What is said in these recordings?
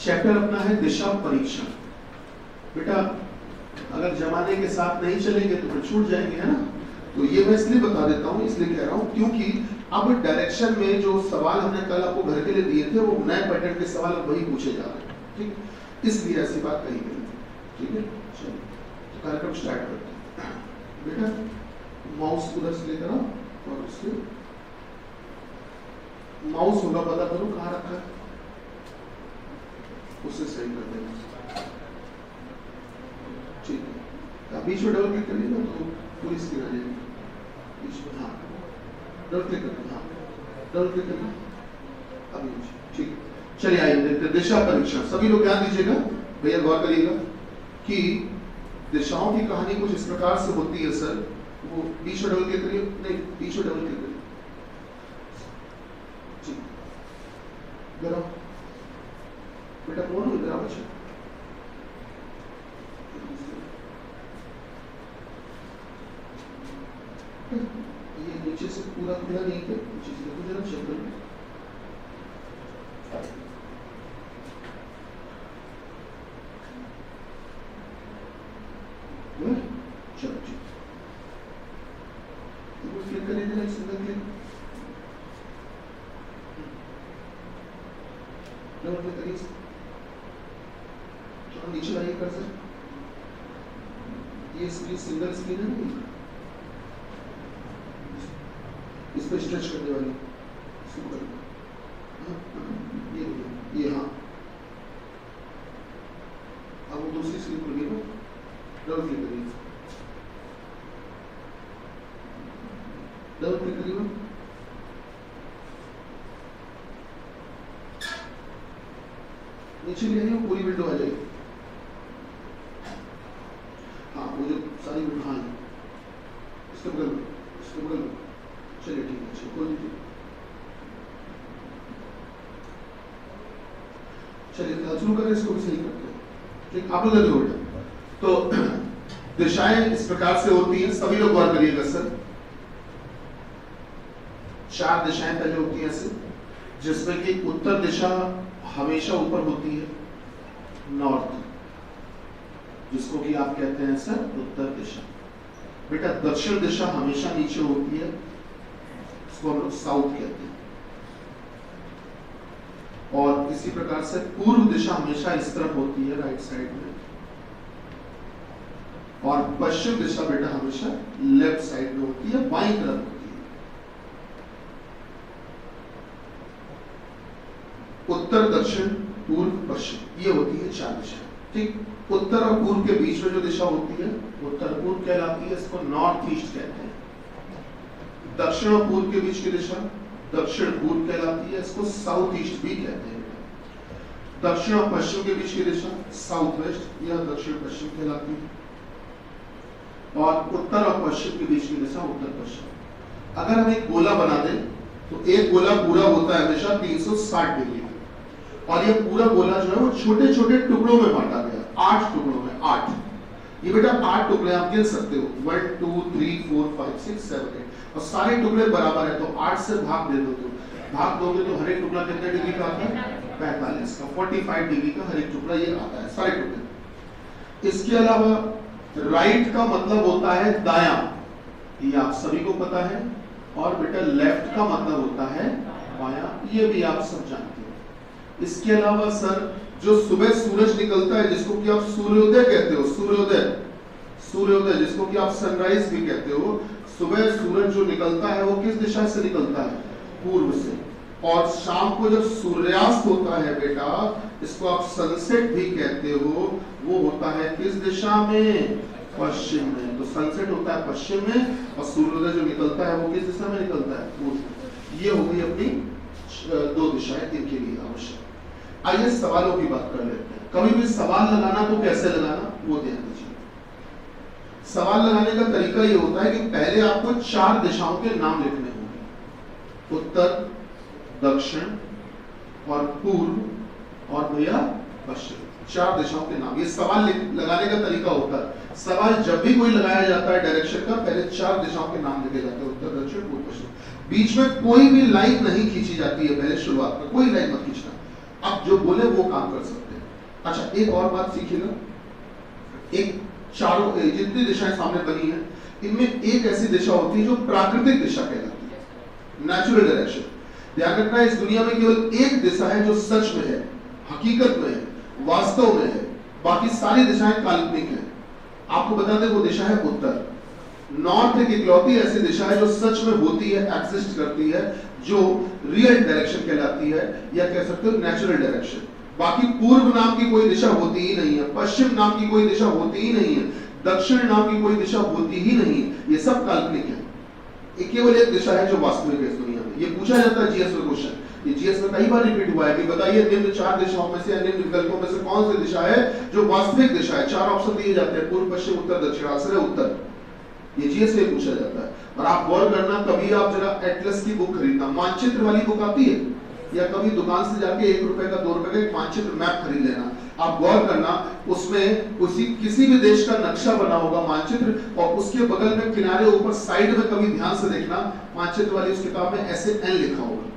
Chapter अपना है दिशा परीक्षण। बेटा अगर जमाने के साथ नहीं चलेंगे तो फिर छूट जाएंगे, है ना। तो ये मैं इसलिए बता देता हूँ, इसलिए कह रहा हूँ क्योंकि अब डायरेक्शन में जो सवाल हमने कल आपको घर के लिए दिए थे वो नए पैटर्न के सवाल अब वही पूछे जा रहे हैं, ठीक, इसलिए ऐसी बात कही गई थी, ठीक है। चलिए तो कार्यक्रम स्टार्ट करते हैं। बेटा माउस उधर से लेकर आओ और उससे माउस होगा, पता करो कहाँ रखा है, उससे सही कर देना, ठीक है। बीच में डबल क्लिक करिए ना तो पूरी स्क्रीन आ जाएगी बीच में। हाँ डबल क्लिक करिए, हाँ डबल क्लिक करिए अभी, ठीक है। चलिए आइए देखते हैं दिशा परीक्षण। सभी लोग ध्यान दीजिएगा, भैया गौर करिएगा कि दिशाओं की कहानी कुछ इस प्रकार से होती है सर। वो बीच में डबल क्लिक करिए, नहीं बीच में डबल क्लिक करिए, ठीक। बेटा कौन हो इधर बच्चा, ये नीचे से पूरा खुला नहीं है, नीचे से देखो जरा चेक करो। चलो ठीक, क्लिक करिए जरा, सिंगल क्लिक, डबल क्लिक करिए, थोड़ा नीचे लाइए कर्सर। ये स्क्रीन सिंगल स्क्रीन है ना, इस पर स्ट्रेच करने वाली, इसको कर, ये हाँ। अब वो दूसरी स्क्रीन खुल गई ना, डबल क्लिक करिए, डबल क्लिक करिए, नीचे ले आइए, पूरी विंडो आ जाएगी। हाँ वो जो सारी विंडो, हाँ इसके बगल में, इसके बगल में, चलिए ठीक है, कोई नहीं, चलिए शुरू करें, इसको भी सही करते हैं, ठीक। आप लोग लगे बेटा, तो दिशाएं इस प्रकार से होती हैं, सभी लोग गौर करिएगा सर। 4 दिशाएं पहले होती हैं ऐसे, जिसमें कि उत्तर दिशा हमेशा ऊपर होती है, नॉर्थ, जिसको कि आप कहते हैं सर उत्तर दिशा। बेटा दक्षिण दिशा हमेशा नीचे होती है, इसको हम लोग साउथ कहते हैं। और इसी प्रकार से पूर्व दिशा हमेशा इस तरफ होती है, राइट साइड में, और पश्चिम दिशा बेटा हमेशा लेफ्ट साइड में होती है, बाईं तरफ होती है। उत्तर दक्षिण पूर्व पश्चिम, ये होती है 4 दिशाएं, ठीक। उत्तर और पूर्व के बीच में जो दिशा होती है उत्तर पूर्व कहलाती है, इसको नॉर्थ ईस्ट कहते हैं। दक्षिण और पूर्व के बीच की दिशा दक्षिण पूर्व कहलाती है, इसको साउथ ईस्ट भी कहते हैं। दक्षिण और पश्चिम के बीच की दिशा साउथ वेस्ट, यह दक्षिण पश्चिम कहलाती है। और उत्तर और पश्चिम के बीच की दिशा उत्तर पश्चिम। अगर हम एक गोला बना दें तो एक गोला पूरा होता है हमेशा 360 डिग्री में, और ये पूरा गोला जो है वो छोटे छोटे टुकड़ों में बांटा गया, 8 टुकड़ों में, 8। ये बेटा 8 टुकड़े आप गिन सकते हो, 1 2 3 4 5 6 7 8, और सारे टुकड़े बराबर है, तो 8 से भाग दे दो, भाग दोगे तो हर एक टुकड़ा कितने डिग्री का आता है, 45 का, 45 डिग्री का हर एक टुकड़ा ये आता है, सारे टुकड़े। इसके अलावा राइट का मतलब होता है दायां, ये आप सभी को पता है, और बेटा लेफ्ट का मतलब होता है बायां, ये भी आप सब जानते हो। इसके अलावा सर जो सुबह सूरज निकलता है, जिसको कि आप सूर्योदय कहते हो, सूर्योदय, सूर्योदय जिसको कि आप सनराइज भी कहते हो, सुबह सूरज जो निकलता है वो किस दिशा से निकलता है, पूर्व से। और शाम को जब सूर्यास्त होता है बेटा, इसको आप सनसेट भी कहते हो, वो होता है किस दिशा में, पश्चिम में। तो सनसेट होता है पश्चिम में, और सूर्योदय जो निकलता है वो किस दिशा में निकलता है, पूर्व। ये हो गई अपनी 2 दिशाएं इनके लिए आवश्यक। आइए सवालों की बात कर लेते हैं। कभी भी सवाल लगाना तो कैसे लगाना, वो ध्यान दीजिए। सवाल लगाने का तरीका ये होता है कि पहले आपको 4 दिशाओं के नाम लिखने होंगे, उत्तर, दक्षिण और पूर्व और भैया पश्चिम, 4 दिशाओं के नाम। ये सवाल लगाने का तरीका होता है। सवाल जब भी कोई लगाया जाता है डायरेक्शन का, पहले 4 दिशाओं के नाम लिखे जाते हैं, उत्तर, दक्षिण, पूर्व, पश्चिम। बीच में कोई भी लाइन नहीं खींची जाती है, पहले शुरुआत में कोई लाइन मत खींचना। अब जो बोले वो काम कर सकते हैं। अच्छा, एक और बात सीखिएगा, एक चारों जितनी दिशाएं सामने बनी है, इनमें एक ऐसी दिशा होती है जो प्राकृतिक दिशा कहलाती है, नेचुरल डायरेक्शन। ध्यान रखना है, इस दुनिया में केवल एक दिशा है जो सच में है, हकीकत में है, वास्तव में है, बाकी सारी दिशाएं काल्पनिक है। आपको बता दें, वो दिशा है उत्तर। नॉर्थ एक इकलौती ऐसी दिशा है जो सच में होती है, एग्जिस्ट करती है, जो रियल डायरेक्शन कहलाती है, या कह सकते हो नेचुरल डायरेक्शन। बाकी पूर्व नाम की कोई दिशा होती ही नहीं है, पश्चिम नाम की कोई दिशा होती ही नहीं है, दक्षिण नाम की कोई दिशा होती ही नहीं है, ये सब काल्पनिक है। ये केवल एक दिशा है जो वास्तविक है इस दुनिया में। ये पूछा जाता है जीएस में क्वेश्चन, ये जीएस में कई बार रिपीट हुआ है कि बताइए निम्न चार दिशाओं में से, निम्न विकल्पों में से कौन सी दिशा है जो वास्तविक दिशा है। चार ऑप्शन दिए जाते हैं, पूर्व, पश्चिम, उत्तर, दक्षिण। आंसर है उत्तर। ये जीएस में पूछा जाता है। और आप गौर करना, कभी आप जरा एटलस की बुक खरीदना, मानचित्र वाली बुक आती है, या कभी दुकान से जाके 1 रुपए का 2 रुपए का एक मानचित्र मैप खरीद लेना। आप गौर करना, उसमें किसी भी देश का नक्शा बना होगा, मानचित्र, और उसके बगल में किनारे ऊपर साइड में कभी ध्यान से देखना, मानचित्र वाली उस किताब में ऐसे एन लिखा होगा।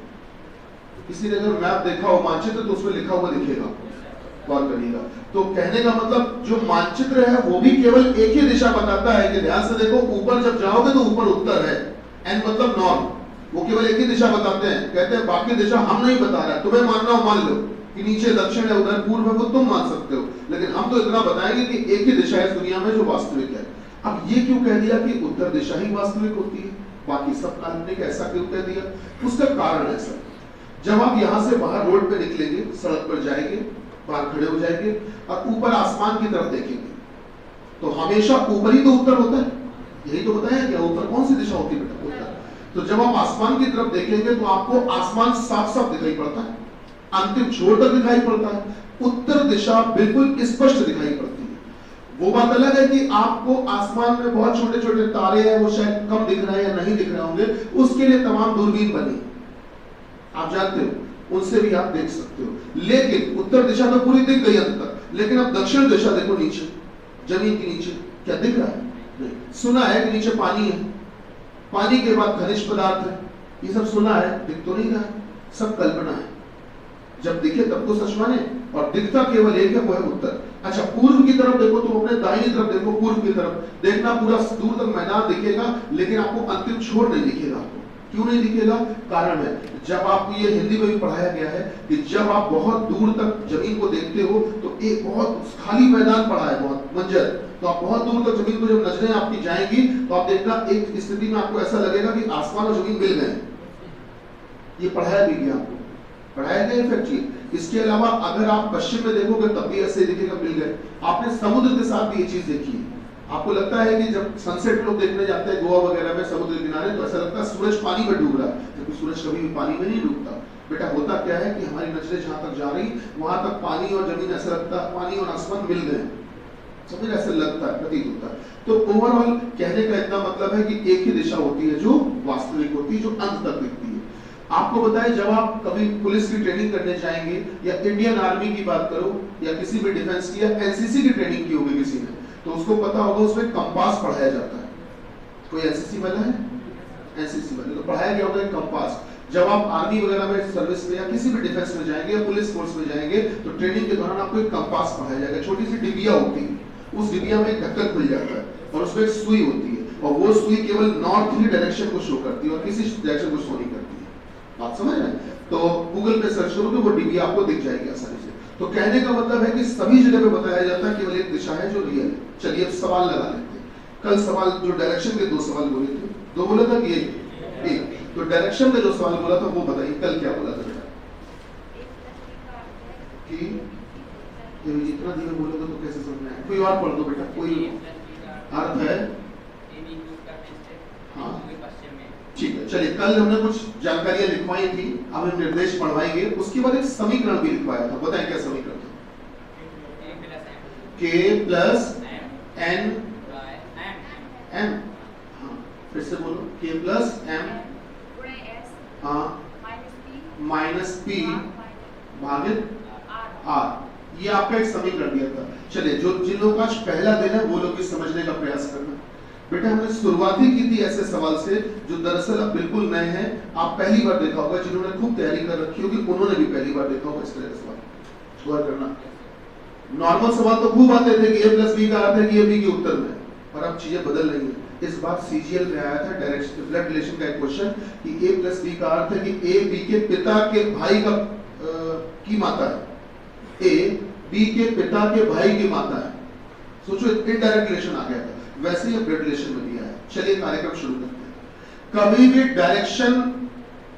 किसी ने अगर मैप देखा हो मानचित्र तो उसमें लिखा हुआ दिखेगा, गौर करिएगा। तो कहने का मतलब जो मानचित्र है वो भी केवल एक ही दिशा बताता है कि ध्यान से देखो, ऊपर जब जाओगे तो ऊपर उत्तर है, एन मतलब नॉर्थ, वो केवल एक ही दिशा बताते हैं। कहते हैं बाकी दिशा हम नहीं बता रहे, तुम्हें मानना हो मान लो कि नीचे दक्षिण है, उधर पूर्व है, वो तुम मान सकते हो, लेकिन हम तो इतना बताएंगे कि एक ही दिशा है इस दुनिया में जो वास्तविक है। अब ये क्यों कह दिया कि उत्तर दिशा ही वास्तविक होती है, बाकी सब काल्पनिक, ऐसा क्यों कह दिया? उसका कारण है सर, जब आप यहाँ से बाहर रोड पे निकलेंगे, सड़क पर जाएंगे, बाहर खड़े हो जाएंगे और ऊपर आसमान की तरफ देखेंगे, तो हमेशा ऊपर ही तो उत्तर होता है। यही तो बताया क्या, ऊपर कौन सी दिशा होती है बेटा? उत्तर। तो जब आप आसमान की तरफ देखेंगे तो आपको आसमान साफ साफ दिखाई पड़ता है, अंतिम छोर तक दिखाई पड़ता है, उत्तर दिशा बिल्कुल स्पष्ट दिखाई पड़ती है। वो बात अलग है कि आपको आसमान में बहुत छोटे छोटे तारे हैं, वो शायद कम दिख रहे हैं या नहीं दिख रहे होंगे, उसके लिए तमाम दूरबीन बनी, आप जानते हो, उनसे भी आप देख सकते हो। लेकिन उत्तर दिशा तो पूरी दिख गई अंत तक, लेकिन अब दक्षिण दिशा देखो, नीचे जमीन के नीचे क्या दिख रहा है? नहीं। सुना है कि नीचे पानी है, पानी के बाद खनिज पदार्थ है, ये सब सुना है, दिख तो नहीं रहा, सब कल्पना है। जब दिखे तब तो सच माने, और दिखता केवल एक है, वो है उत्तर। अच्छा, पूर्व की तरफ देखो, तुम अपने दाहिनी तरफ देखो, पूर्व की तरफ देखना, पूरा दूर तक मैदान दिखेगा, लेकिन आपको अंतिम छोर नहीं दिखेगा। आपको क्यों नहीं दिखेगा? कारण है, जब आपको ये हिंदी में भी पढ़ाया गया है कि जब आप बहुत दूर तक जमीन को देखते हो तो एक बहुत खाली मैदान पड़ा है, बहुत मंजर, तो आप बहुत दूर तक जमीन को जब नजरें आपकी जाएंगी तो आप देखना एक स्थिति में आपको ऐसा लगेगा कि आसमान और जमीन मिल गए। ये पढ़ाया भी गया, आपको पढ़ाया गया इफेक्ट चीज। इसके अलावा अगर आप पश्चिम में देखोगे तब भी ऐसे दिखेगा, मिल गए। आपने समुद्र के साथ भी ये चीज देखी है। आपको लगता है कि जब सनसेट लोग देखने जाते हैं गोवा वगैरह में समुद्र किनारे, तो ऐसा लगता है सूरज पानी में डूब रहा है, क्योंकि सूरज कभी भी पानी में नहीं डूबता। बेटा होता क्या है कि हमारी नजरें जहां तक जा रही वहां तक पानी और जमीन, ऐसा लगता है पानी और आसमान मिल गए, समझ, ऐसा लगता है, प्रतीत होता है। तो ओवरऑल कहने का इतना मतलब है कि एक ही दिशा होती है जो वास्तविक होती है, जो अंत तक दिखती है। आपको बताएं, जब आप कभी पुलिस की ट्रेनिंग करने जाएंगे, या इंडियन आर्मी की बात करो, या किसी भी डिफेंस की या एनसीसी की ट्रेनिंग की होगी किसी ने, तो उसको पता होगा उसमें कंपास पढ़ाया जाता है। कोई एनसीसी वाला है? एनसीसी वाले तो पढ़ाया गया होगा कंपास। जब आप आर्मी वगैरह में सर्विस में या किसी भी डिफेंस में जाएंगे या पुलिस फोर्स में जाएंगे, तो ट्रेनिंग के दौरान आपको एक कंपास पढ़ाया जाएगा। छोटी सी डिबिया होती है, उस डिबिया में एक ढक्कन खुल जाता है और उसमें एक सुई होती है, और वो सुई केवल नॉर्थ ही डायरेक्शन को शो करती है और किसी डायरेक्शन को शो नहीं करती है। बात समझ रहे हैं? तो गूगल पे सर्च करोगे वो डिबिया आपको दिख जाएगी आसानी से। तो कहने का मतलब है कि सभी जगह पे बताया जाता है केवल एक दिशा है जो रियल है। चलिए अब सवाल लगा लेते हैं। कल सवाल जो डायरेक्शन के 2 सवाल बोले थे, 2 बोला था कि एक, तो डायरेक्शन में जो सवाल बोला था वो बताइए कल क्या बोला था बेटा? कि इतना धीरे बोलोगे तो कैसे समझना है? कोई और पढ़ दो बेटा, कोई अर्थ है? हाँ ठीक है, चलिए कल हमने कुछ जानकारियां लिखवाई थी, अब हम निर्देश पढ़वाएंगे। उसके बाद एक समीकरण भी लिखवाया था, बताएं क्या समीकरण था? k प्लस n m, हाँ फिर से बोलो, k प्लस m हाँ माइनस p भागित r, ये आपका एक समीकरण दिया था। चलिए जो जिन लोगों का आज पहला दिन है वो लोग भी समझने का प्रयास करना। बेटा हमने शुरुआती की थी ऐसे सवाल से जो दरअसल अब बिल्कुल नए हैं, आप पहली बार देखा होगा, जिन्होंने खूब तैयारी कर रखी होगी उन्होंने भी पहली बार देखा होगा इस तरह का सवाल। गौर करना, नॉर्मल सवाल तो खूब आते थे कि a प्लस बी का अर्थ है कि a b के उत्तर में, पर अब चीजें बदल रही हैं। इस बार सीजीएल में आया था डायरेक्ट ब्लड रिलेशन का एक क्वेश्चन कि a प्लस बी का अर्थ है कि a b के पिता के भाई का की माता है, a b के पिता के भाई की माता है। सोचो इनडायरेक्ट रिलेशन आ गया था, वैसे ही ब्लड रिलेशन में दिया है। चलिए कार्यक्रम शुरू करते हैं। कभी भी डायरेक्शन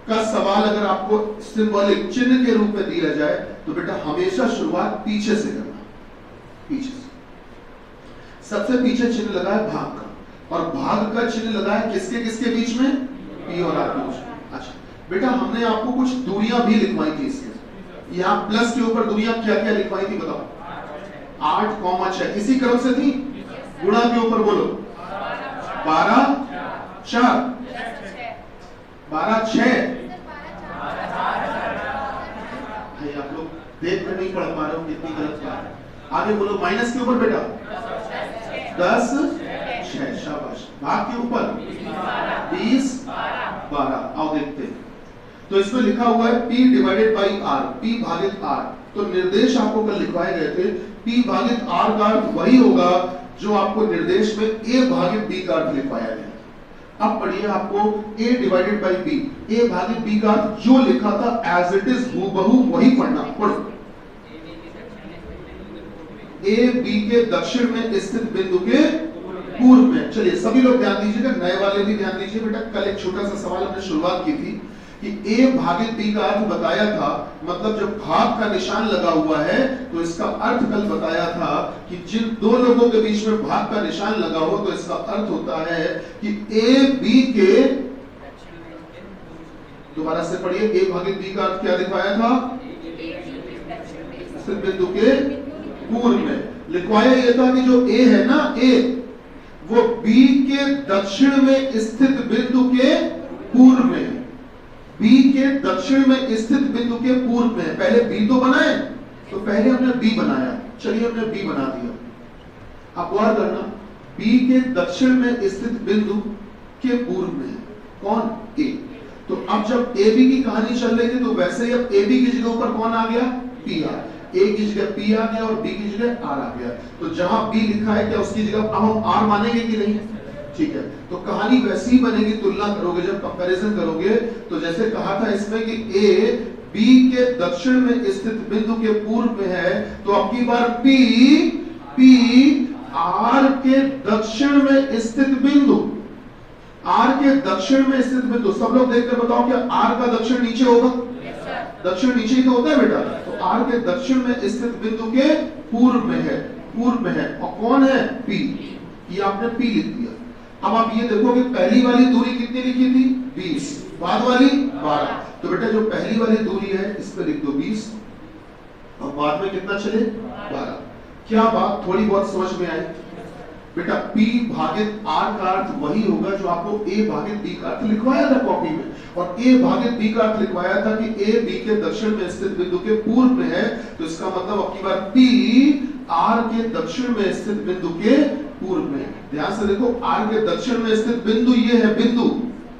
का सवाल अगर आपको सिंबॉलिक चिन्ह के रूप में दिया जाए तो बेटा हमेशा शुरुआत पीछे से करना, पीछे से। सबसे पीछे चिन्ह लगा है भाग का, और भाग का चिन्ह लगा है किसके किसके बीच में, पी और आर के बीच में। अच्छा बेटा हमने आपको कुछ दूरियां भी लिखवाई थी इसके, यहाँ प्लस के ऊपर दूरियां क्या क्या लिखवाई थी बताओ? 8,6 इसी क्रम से थी। गुणा के ऊपर बोलो 12 4 12 6। भाई आप लोग देख कर नहीं पढ़ पा रहे हो कितनी गलत बात है। आगे बोलो माइनस के ऊपर बेटा 10 6 शाबाश। भाग के ऊपर 20 12। आओ देखते हैं। तो इसमें लिखा हुआ है P divided by R, P भागित R। तो निर्देश आपको कल लिखवाए गए थे, P भागित R का अर्थ वही होगा जो आपको निर्देश में A भागित B का अर्थ लिखवाया गया। अब पढ़िए आपको A divided by B, A भागित B का अर्थ जो लिखा था एज इट इज हूबहू वही पढ़ना। पढ़ो A B के दक्षिण में स्थित बिंदु के पूर्व में। चलिए सभी लोग ध्यान दीजिएगा, नए वाले भी ध्यान दीजिए बेटा। कल एक छोटा सा सवाल हमने शुरुआत की थी कि A भागित B का अर्थ बताया था, मतलब जब भाग का निशान लगा हुआ है तो इसका अर्थ कल बताया था कि जिन दो लोगों के बीच में भाग का निशान लगा हो तो इसका अर्थ होता है कि A B के, दोबारा से पढ़िए, A भागित B का अर्थ क्या दिखाया था? स्थित बिंदु के पूर्व में। लिखवाया यह था कि जो A है ना, A वो B के दक्षिण में स्थित बिंदु के पूर्व में, B के दक्षिण में स्थित बिंदु के पूर्व में। पहले B तो बनाए, तो पहले हमने B बनाया। चलिए हमने B बना दिया। अब गौर करना, B के दक्षिण में स्थित बिंदु के पूर्व में कौन? A। तो अब जब AB की कहानी चल रही थी तो वैसे ही अब AB की जगह ऊपर कौन आ गया? PR। A की जगह P आ गया और B की जगह R आ गया। तो जहां B लिखा है क्या उसकी जगह अब हम R मानेंगे कि नहीं? ठीक है, तो कहानी वैसी ही बनेगी। तुलना करोगे, जब कंपैरिजन करोगे तो जैसे कहा था इसमें कि A B के दक्षिण में स्थित बिंदु के पूर्व में है, तो अब की बार P R के दक्षिण में स्थित बिंदु, R के दक्षिण में स्थित बिंदु। सब लोग देखकर बताओ क्या R का दक्षिण नीचे होगा? दक्षिण नीचे ही तो होता है बेटा। तो R के दक्षिण में स्थित बिंदु के पूर्व में है, पूर्व में है। और कौन है? P। ये आपने P लिख दिया। अब आप ये देखो कि पहली वाली दूरी कितनी लिखी थी? 20। बाद वाली 12। तो बेटा जो पहली वाली दूरी है इस पे लिख दो 20 और बाद में कितना चले? 12। क्या बात थोड़ी बहुत समझ में आई? बेटा P भागित R का अर्थ वही होगा जो आपको A भागित B का अर्थ लिखवाया था कॉपी में, और A भागित B का अर्थ लिखवाया था कि A B के दक्षिण में स्थित बिंदु के पूर्व में है। तो इसका मतलब अब की बार P R के दक्षिण में स्थित बिंदु के पूर्व में। ध्यान से देखो, R के दक्षिण में स्थित बिंदु ये है, बिंदु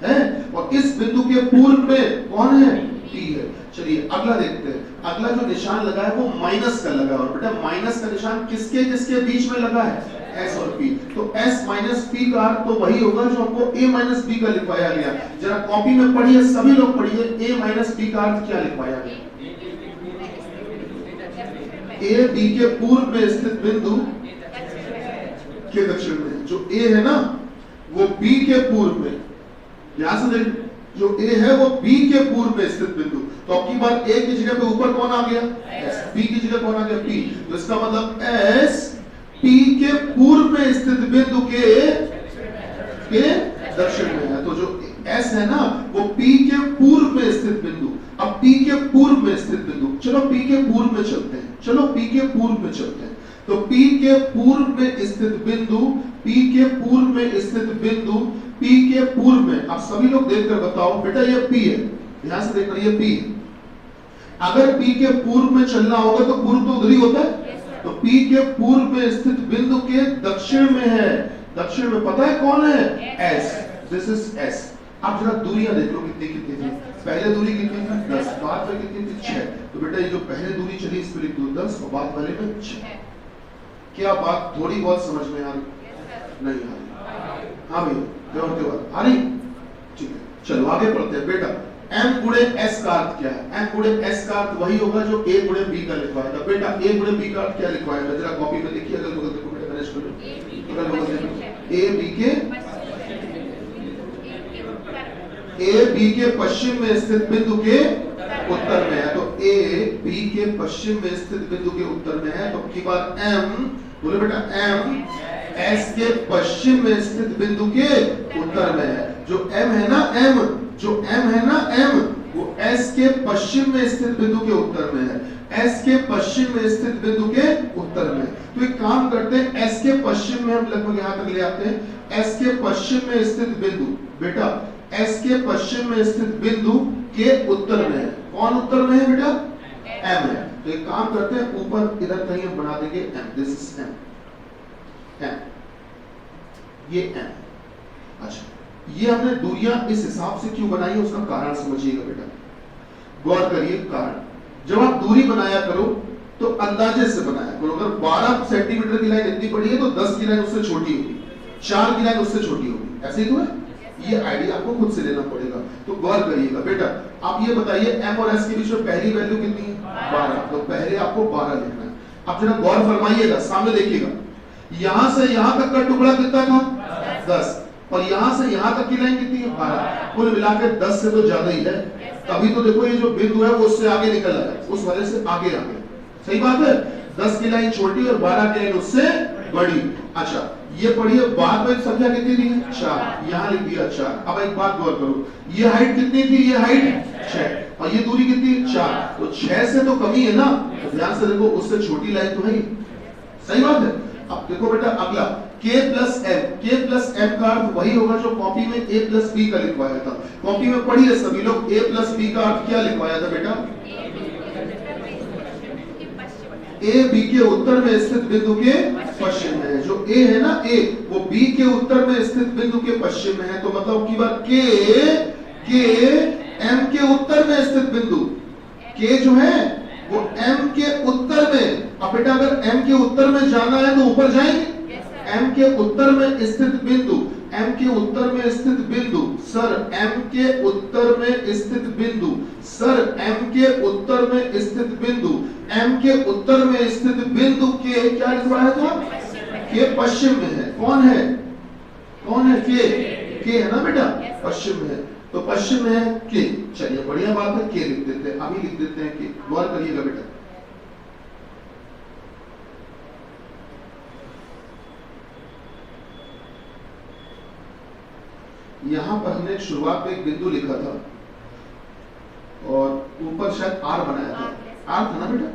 है, और इस बिंदु के पूर्व में कौन है? P है। चलिए अगला देखते हैं। अगला जो निशान लगा है वो माइनस का लगा है, और बेटा माइनस का निशान किसके किसके बीच में लगा है? S और P। तो S माइनस P का अर्थ तो वही होगा जो हमको A माइनस B का लिखवाया गया। जरा कॉपी में पढ़िए, सभी लोग पढ़िए, A माइनस B का अर्थ क्या लिखवाया गया? A B के पूर्व में स्थित बिंदु के दक्षिण में। जो A है ना वो B के पूर्व में, यहां से देख, जो A है वो B के पूर्व में स्थित बिंदु। तो अब की बार A की जगह पे ऊपर कौन आ गया? S। B की जगह कौन आ गया? P। तो इसका मतलब S P के पूर्व में स्थित बिंदु के दक्षिण में है। तो जो S है ना वो P के पूर्व में स्थित बिंदु। अब P के पूर्व में स्थित बिंदु, चलो P के पूर्व में चलते हैं, चलो P के पूर्व में चलते हैं। तो P के पूर्व में स्थित बिंदु, P के पूर्व में स्थित बिंदु, P के पूर्व में। अब सभी लोग देखकर बताओ बेटा ये P है, ध्यान से देखकर ये P है। अगर P के पूर्व में चलना होगा तो पूर्व तो उधर ही होता है। तो P के पूर्व में स्थित बिंदु के दक्षिण में है। दक्षिण में पता है कौन है? S। This is S। अब जरा दूरियां देख लो कितनी कितनी थी। पहले दूरी कितनी थी? 10। बाद में कितनी थी? 6। तो बेटा ये जो पहले दूरी चली इस पे लिख दो 10 और बाद वाले में 6। क्या बात थोड़ी बहुत समझ में आ रही? नहीं आ रही? हाँ भैया आ रही? ठीक है, चलो आगे पढ़ते हैं बेटा। m गुणे s का अर्थ क्या है? m गुणे s का अर्थ वही होगा जो a गुणे b का लिखवाया था। बेटा a गुणे b का अर्थ क्या लिखवाया था? जरा कॉपी में देखिए, अगल बगल देखो बेटा, गणेश बोलो अगल बगल देखो। a b के पश्चिम में स्थित बिंदु के उत्तर में है। तो a b के पश्चिम में स्थित बिंदु के उत्तर में है। तो की बात m बोले बेटा, m s के पश्चिम में स्थित बिंदु के उत्तर में है। जो m है ना m, जो m है ना m, वो s के पश्चिम में स्थित बिंदु के उत्तर में है। s के पश्चिम में स्थित बिंदु के उत्तर में। तो एक काम करते हैं, s के पश्चिम में हम लगभग यहाँ तक ले आते हैं। s के पश्चिम में स्थित बिंदु बेटा, s के पश्चिम में स्थित बिंदु के उत्तर में है। कौन उत्तर में है बेटा? m है। तो एक काम करते हैं, ऊपर इधर कहीं हम बना देंगे m, दिस इज m, ये m। अच्छा, ये हमने दूरियां इस हिसाब से क्यों बनाई है उसका कारण समझिएगा बेटा, गौर करिए कारण। जब आप दूरी बनाया करो तो अंदाजे से बनाया करो। अगर 12 सेंटीमीटर की लाइन इतनी बड़ी है तो 10 की लाइन उससे छोटी होगी, 4 की लाइन उससे छोटी होगी, ऐसे ही तो है। ये आइडिया आपको खुद से लेना पड़ेगा। तो गौर करिएगा बेटा, आप ये बताइए m और s के बीच में पहली वैल्यू कितनी है? 12। तो पहले आपको 12 लिखना है। अब जरा गौर फरमाइएगा, सामने देखिएगा, यहां से यहां तक का टुकड़ा कितना था? 10। और यहां से यहां तक की लाइन कितनी है? 12। कुल मिलाकर 10 से तो ज्यादा ही है। तभी तो देखो ये जो बिंदु है वो उससे आगे निकल रहा है, उस वजह से आगे आ गया। सही बात है। 10 की लाइन छोटी और 12 की लाइन उससे बड़ी। अच्छा, ये पढ़िए, बाद में संख्या कितनी दी है? 4। यहां लिख दिया 4। अब एक बात गौर करो, ये हाइट कितनी थी? ये हाइट 6 और ये दूरी कितनी? 4। तो 6 से तो कमी है ना, तो ध्यान से देखो, उससे छोटी लाइन तो है। सही बात है। अब देखो बेटा, अगला k plus m। k plus m का अर्थ वही होगा जो कॉपी में a प्लस b का लिखवाया था। कॉपी में पढ़िए सभी लोग, a प्लस b का अर्थ क्या लिखवाया था बेटा? a b के उत्तर में स्थित बिंदु के पश्चिम में है। जो a है ना a, वो b के उत्तर में स्थित बिंदु के पश्चिम में है। तो मतलब की बात k m के उत्तर में स्थित बिंदु, k जो है वो m के उत्तर में। अब बेटा अगर m के उत्तर में जाना है तो ऊपर जाएंगे। m के उत्तर में स्थित बिंदु, m के उत्तर में स्थित बिंदु, सर m के उत्तर में स्थित बिंदु, सर m के उत्तर में स्थित बिंदु, m के उत्तर में स्थित बिंदु के क्या लिखवाया था? के पश्चिम में है। कौन है? कौन है? के है ना बेटा, पश्चिम में है। तो पश्चिम में है के। चलिए बढ़िया बात है, के लिख देते हैं, अभी लिख देते हैं के। गौर करिएगा बेटा, यहां पर हमने शुरुआत में एक बिंदु लिखा था और ऊपर शायद आर बनाया था। आर था ना बेटा?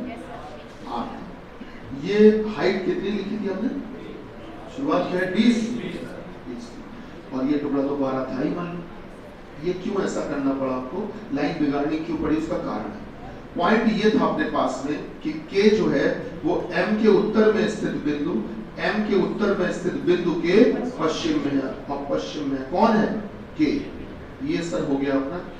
आर। ये हाइट कितनी लिखी थी हमने? शुरुआत क्या है? 20। और ये टुकड़ा तो 12 था ही मान लो। ये क्यों ऐसा करना पड़ा आपको, लाइन बिगाड़नी क्यों पड़ी, उसका कारण है। पॉइंट ये था अपने पास में कि k जो है वो m के उत्तर में स्थित बिंदु, m के उत्तर में स्थित बिंदु के पश्चिम में है। और पश्चिम में कौन है? k। ये सर हो गया अपना k।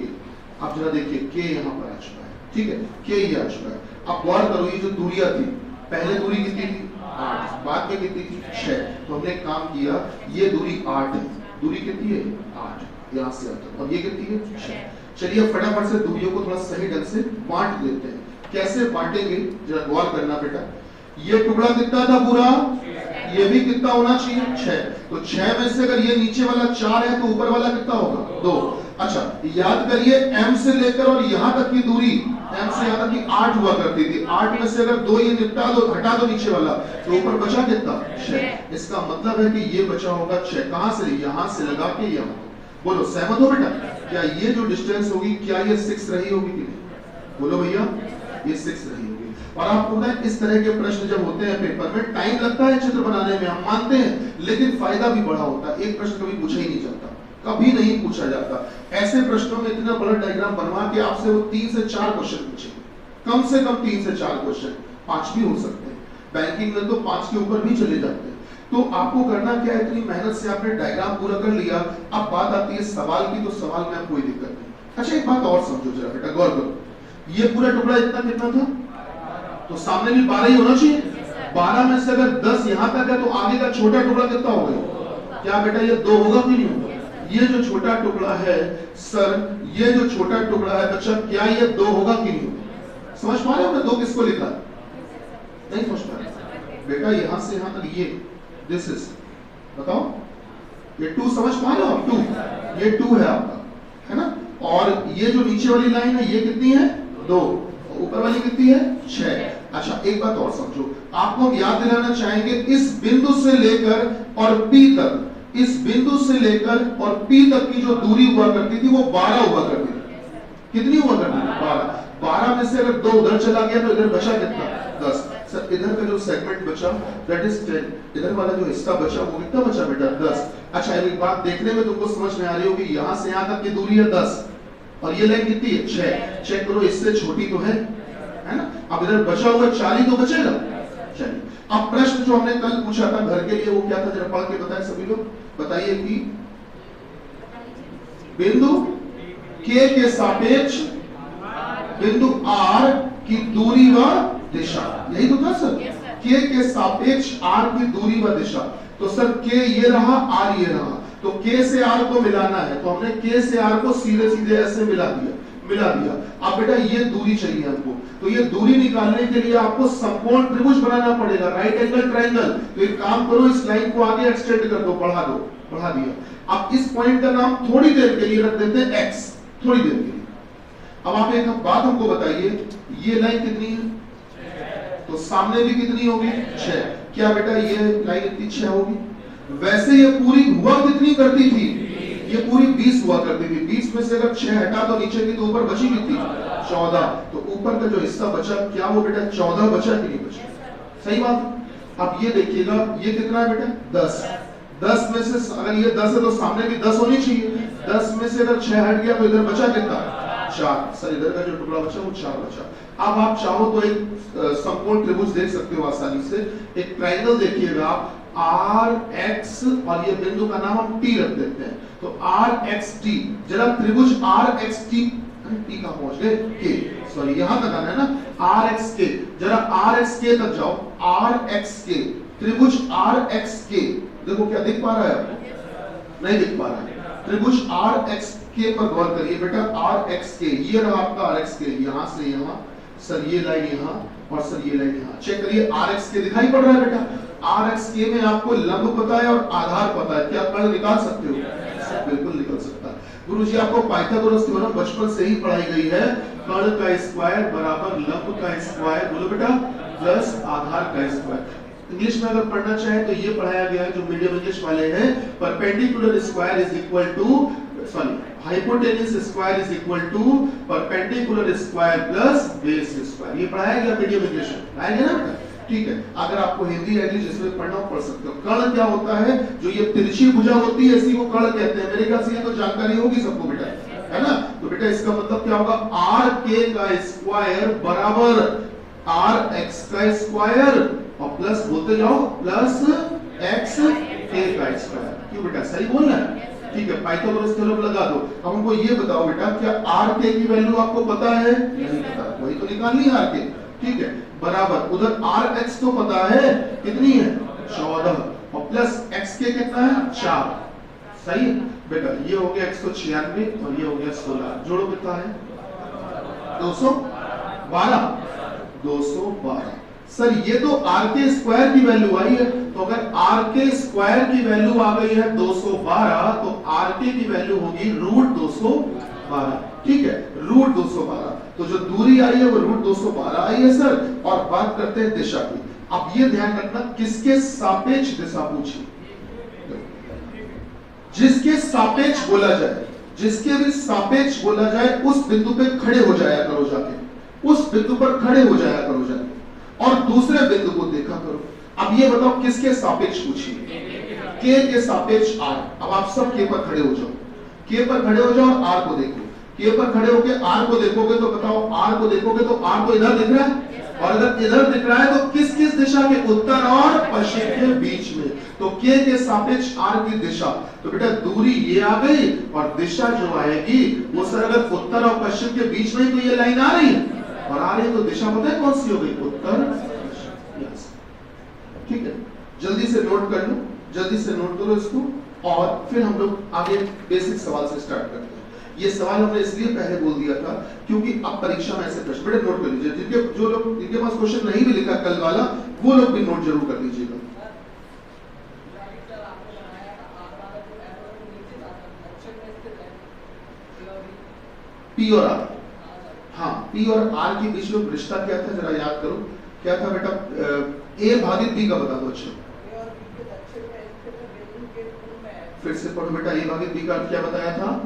अब जरा देखिए, k यहाँ पर आ चुका है, ठीक है, k ये आ चुका है। अब गौर करो, ये जो दूरियां थी, पहले दूरी कितनी थी? 8। बाद में कितनी थी? 6। तो हमने काम किया, ये दूरी 8 है। दूरी कितनी है? 8 यहाँ से अब तक। और ये कितनी है? 6। चलिए फटाफट से दूरियों को थोड़ा सही ढंग से बांट देते हैं। कैसे बांटेंगे जरा गौर करना बेटा। ये टुकड़ा कितना था पूरा? ये भी कितना होना चाहिए? 6। तो 6 में से अगर ये नीचे वाला 4 है तो ऊपर वाला कितना होगा? 2। अच्छा, याद करिए m से लेकर और यहाँ तक की दूरी, m से यहाँ तक की 8 हुआ करती थी। 8 में से अगर 2 ये निपटा दो, हटा दो नीचे वाला, तो ऊपर बचा कितना? 6। इसका मतलब है कि ये बचा होगा 6। कहां से? यहाँ से लगा के यहाँ। बोलो सहमत हो बेटा? क्या ये जो डिस्टेंस होगी, क्या ये 6 रही होगी कि नहीं? बोलो भैया, ये 6 रही होगी। और आपको पता है इस तरह के प्रश्न जब होते हैं पेपर में, टाइम लगता है चित्र बनाने में, हम मानते हैं, लेकिन फायदा भी बड़ा होता है। एक प्रश्न कभी पूछा ही नहीं जाता, कभी नहीं पूछा जाता। ऐसे प्रश्नों में इतना बड़ा डायग्राम बनवा के आपसे वो 3 से 4 क्वेश्चन पूछेंगे, कम से कम 3 से 4 क्वेश्चन, 5 भी हो सकते हैं। बैंकिंग में तो 5 के ऊपर भी चले जाते हैं। तो आपको करना क्या है, इतनी मेहनत से आपने डायग्राम पूरा कर लिया। अब बात आती है सवाल की, तो सवाल में कोई दिक्कत नहीं। अच्छा, एक बात और समझो जरा बेटा, गौर करो। ये पूरा टुकड़ा इतना कितना था, तो सामने भी 12 ही होना चाहिए। 12 में से अगर 10 यहां तक है तो आगे का छोटा टुकड़ा कितना होगा? क्या बेटा ये 2 होगा कि नहीं होगा? ये जो छोटा टुकड़ा है सर, ये जो छोटा टुकड़ा है बच्चा, क्या ये 2 होगा कि नहीं होगा? समझ पा रहे हो? मैं 2 किसको लिखा? नहीं समझ पा रहे बेटा, यहां से यहां तक ये दिस इज, बताओ ये 2 समझ पा रहे हो? 2, ये 2 है आपका, है ना? और ये जो नीचे वाली लाइन है ये कितनी है? 2। ऊपर वाली कितनी है? 6। अच्छा एक बात और समझो, आपको हम याद दिलाना चाहेंगे इस बिंदु से लेकर और P तक, इस बिंदु से लेकर और P तक की जो दूरी हुआ करती थी वो 12 हुआ करती थी। कितनी हुआ करती थी? 12। 12 में से अगर 2 उधर चला गया तो इधर बचा कितना? 10। सर इधर का जो सेगमेंट बचा दैट इज 10, इधर वाला जो हिस्सा बचा वो कितना बचा बेटा? 10। अच्छा एक बात देखने में तुमको समझ में आ रही होगी, यहां से यहां तक की दूरी है 10 और ये लाइन कितनी है? 6। चेक करो, इससे छोटी तो है ना? अब इधर बचा हुआ 4 ही तो बचेगा। चलिए अब प्रश्न जो हमने कल पूछा था घर के लिए वो क्या था, जरा पढ़ के बताएं सभी लोग। बताइए कि बिंदु K के सापेक्ष बिंदु R की दूरी व दिशा, यही तो था सर। K के सापेक्ष R की दूरी व दिशा, तो सर K ये रहा, R ये रहा, तो K से R को मिलाना है तो हमने K से R को सीधे सीधे ऐसे मिला दिया। अब बेटा ये दूरी चाहिए हमको, तो ये दूरी निकालने के लिए आपको समकोण त्रिभुज बनाना पड़ेगा, राइट एंगल ट्रायंगल। तो एक काम करो, इस लाइन को आगे एक्सटेंड कर दो, बढ़ा दिया। अब इस पॉइंट का नाम थोड़ी देर के लिए रख देते हैं x, थोड़ी देर के लिए। अब आप एक बात हमको बताइए, ये लाइन कितनी है? तो सामने भी कितनी होगी? 6। क्या बेटा ये लाइन इतनी 6 होगी? वैसे ये पूरी हुआ कितनी करती थी? ये पूरी 20 हुआ करती थी। 20 में से अगर 6 हटा तो नीचे की तो ऊपर बची कितनी? 14। तो ऊपर का जो हिस्सा बचा क्या वो बेटा 14 बचा कि नहीं बचा? सही बात। अब ये देखिएगा, ये कितना है बेटा? 10। 10 में से अगर ये 10 है तो सामने भी 10 होनी चाहिए। 10 में से अगर 6 हट गया तो इधर बचा कितना? 4। सर इधर का जो टुकड़ा बचा वो 4 बचा। अब आप चाहो तो एक समकोण त्रिभुज देख सकते हो आसानी से। एक ट्रायंगल देखिएगा आप, RX और ये बिंदु का नाम हम T रख देते हैं, तो RXT। जरा त्रिभुज RXT, T कहां पहुंच गए? K, सॉरी यहां तक आना है ना, RXK। जरा RXK तक जाओ, RXK, त्रिभुज RXK, देखो क्या दिख पा रहा है आपको? नहीं दिख पा रहा है। त्रिभुज RXK पर गौर करिए बेटा, RXK, ये रहा आपका RXK, यहां से यहां, सर ये लाइन यहां और सर ये लाइन यहां। चेक करिए RXK दिखाई पड़ रहा है बेटा? RXK में आपको लंब पता है और आधार पता है, क्या कर्ण निकाल सकते हो? बिल्कुल निकल सकता है। गुरुजी आपको पाइथागोरस थ्योरम बचपन से ही पढ़ाई गई है, कर्ण का स्क्वायर बराबर लंब का स्क्वायर, बोलो बेटा, प्लस आधार का स्क्वायर। इंग्लिश में अगर पढ़ना चाहे तो ये पढ़ाया गया है जो मीडियम इंग्लिश वाले हैं, perpendicular square is equal to, sorry hypotenuse square is equal to perpendicular square plus base square, ये पढ़ाया गया मीडियम इंग्लिश में, पढ़ाया गया ना बेटा? ठीक है, अगर आपको हिंदी इंग्लिश जिसमें पढ़ना हो पढ़ सकते हो। कर्ण क्या होता है? जो ये तिरछी भुजा होती है इसी को कर्ण कहते हैं। मेरे ख्याल से ये तो जानकारी होगी सबको बेटा, है ना? तो बेटा इसका मतलब क्या होगा? RK का स्क्वायर बराबर RX का स्क्वायर और प्लस बोलते जाओ प्लस XK का स्क्वायर। क्यों बेटा सही बोलना है? ठीक है, पाइथागोरस थ्योरम लगा दो। अब हमको ये बताओ बेटा, क्या RK की वैल्यू आपको पता है? नहीं पता, वही तो निकालनी है RK। ठीक है, बराबर उधर RX तो पता है, कितनी है? 14 और प्लस XK कितना है? 4। सही है बेटा, ये हो गया 196 और ये हो गया 16, जोड़ो कितना है? 212। 212। सर ये तो RK स्क्वायर की वैल्यू आई है, तो अगर RK स्क्वायर की वैल्यू आ गई है 212 तो RK की वैल्यू होगी √212। ठीक है, √212। तो जो दूरी आई है वो √212 आई है सर। और बात करते हैं दिशा की। अब ये ध्यान रखना, किसके सापेक्ष दिशा पूछी? जिसके सापेक्ष बोला जाए, जिसके भी सापेक्ष बोला जाए उस बिंदु पे खड़े हो जाया करो जाके, उस बिंदु पर खड़े हो जाया करो जाके और दूसरे बिंदु को देखा करो। अब ये बताओ किसके सापेक्ष पूछी? K के सापेक्ष R। अब आप सब K पर खड़े हो जाओ, K पर खड़े हो जाओ और R को देखो। K पर खड़े होकर R को देखोगे तो बताओ, R को देखोगे तो R को इधर दिख रहा है, और अगर इधर दिख रहा है तो किस किस दिशा के, उत्तर और पश्चिम के बीच में। तो के सापेक्ष आर की दिशा, तो बेटा दूरी ये आ गई और दिशा जो आएगी वो सर अगर उत्तर और पश्चिम के बीच में तो ये लाइन आ रही है और आ रही है तो दिशा पता है कौन सी हो गई, उत्तर पश्चिम। ठीक है, जल्दी से नोट कर लो, जल्दी से नोट करो इसको और फिर हम लोग आगे बेसिक सवाल से स्टार्ट करते हैं। ये सवाल हमने इसलिए पहले बोल दिया था क्योंकि अब परीक्षा में ऐसे प्रश्न, बेटा नोट कर लीजिए, जिनके पास क्वेश्चन नहीं भी लिखा कल वाला वो लोग भी नोट जरूर कर लीजिएगा। पी और आर, हाँ पी और आर के बीच में रिश्ता क्या था जरा याद करो, क्या था बेटा, ए भागित बी का बता दो। अच्छा फिर से पढ़ो बेटा, ए भागित बी का अर्थ क्या बताया था,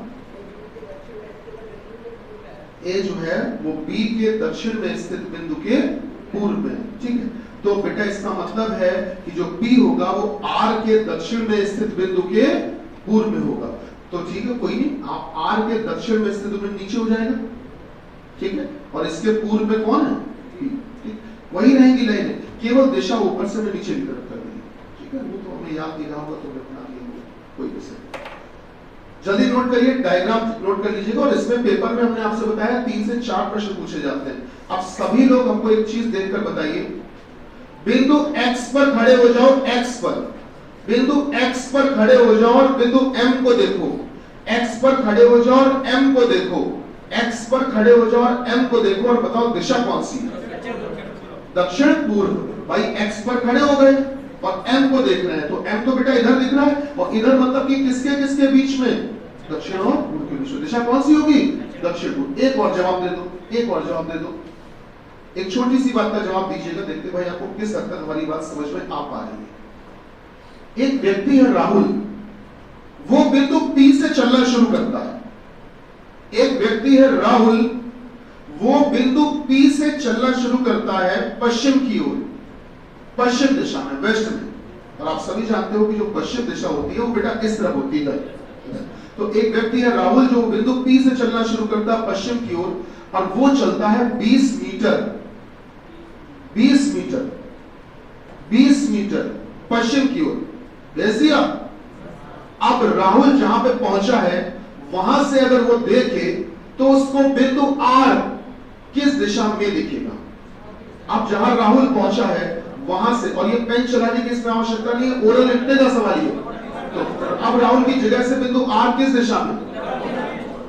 ए जो है वो बी के दक्षिण में स्थित बिंदु के पूर्व में। ठीक है, तो बेटा इसका मतलब है कि जो पी होगा वो आर के दक्षिण में स्थित बिंदु के पूर्व में होगा। तो ठीक है, कोई नहीं, आप आर के दक्षिण में स्थित बिंदु नीचे हो जाएगा। ठीक है, और इसके पूर्व में कौन है, पी। ठीक, वही रहेगी लाइन, केवल दिशा ऊपर से मैं नीचे की तरफ कर दी। ठीक है, वो तो हमें याद नहीं रहा होगा तो बना लिया, कोई विषय। जल्दी नोट करिए, डायग्राम नोट कर लीजिएगा। और इसमें पेपर में हमने आपसे बताया 3 से 4 प्रश्न पूछे जाते हैं। अब सभी लोग हमको एक चीज देखकर बताइए, बिंदु x पर खड़े हो जाओ, x पर, बिंदु x पर खड़े हो जाओ और बिंदु m को देखो, x पर खड़े हो जाओ और m को देखो, x पर खड़े हो जाओ और m को देखो और बताओ दिशा कौन सी है, दक्षिण पूर्व। भाई x पर खड़े हो गए और m को देख रहे हैं, तो m तो बेटा इधर दिख रहा है और इधर मतलब कि किसके किसके बीच में, दक्षिण और पूर्व के बीच में। दिशा कौन सी होगी, दक्षिण पूर्व। एक और जवाब दे दो, एक और जवाब दे दो, एक छोटी सी बात का जवाब दीजिएगा, देखते भाई आपको किस हद तक हमारी बात समझ में आ पा रही है। एक व्यक्ति है राहुल, वो बिंदु P से चलना शुरू करता है। एक व्यक्ति है राहुल, वो बिंदु P से चलना शुरू करता है पश्चिम की ओर, पश्चिम दिशा में, वेस्ट में। और आप सभी जानते हो कि जो पश्चिम दिशा होती है वो बेटा इस तरफ होती है। तो एक व्यक्ति है राहुल जो बिंदु P से चलना शुरू करता है पश्चिम की ओर और वो चलता है 20 मीटर, 20 मीटर, 20 मीटर पश्चिम की ओर। जैसे अब राहुल जहां पे पहुंचा है वहां से अगर वो देखे तो उसको बिंदु R किस दिशा में दिखेगा। अब जहां राहुल पहुंचा है वहां से, और ये पेन चलाने की इसमें आवश्यकता नहीं है, ओरल लिखने का सवाल ही है। तो अब राहुल की जगह से बिंदु R किस दिशा में,